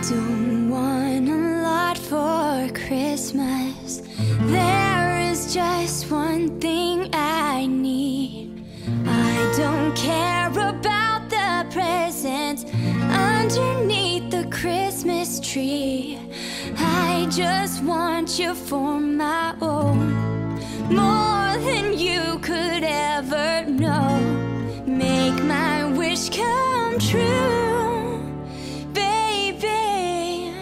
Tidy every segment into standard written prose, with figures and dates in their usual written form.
don't want a lot for Christmas. There is just one thing I need. I don't care about the presents underneath the Christmas tree. I just want you for my own, more than you could ever know. Make my wish come true, baby.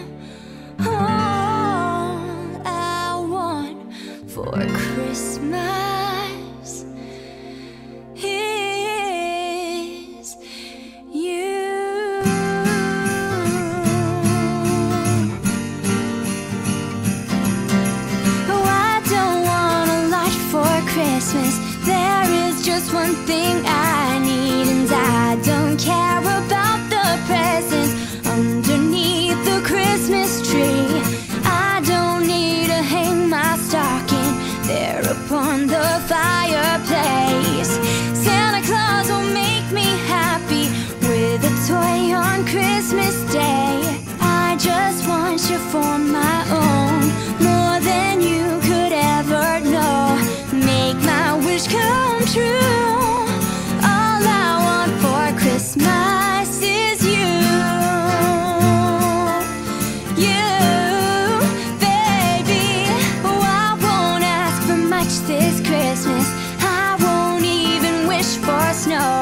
All I want for Christmas is you. Oh, I don't want a lot for Christmas. There is just one thing I need, and I don't care about the presents underneath the Christmas tree. I don't need to hang my stocking there upon the fireplace. Santa Claus will make me happy with a toy on Christmas Day. I just want you for my own, more than you could ever know. Make my wish come true. All I want for Christmas is you. You, baby. Oh, I won't ask for much this Christmas. I won't even wish for snow.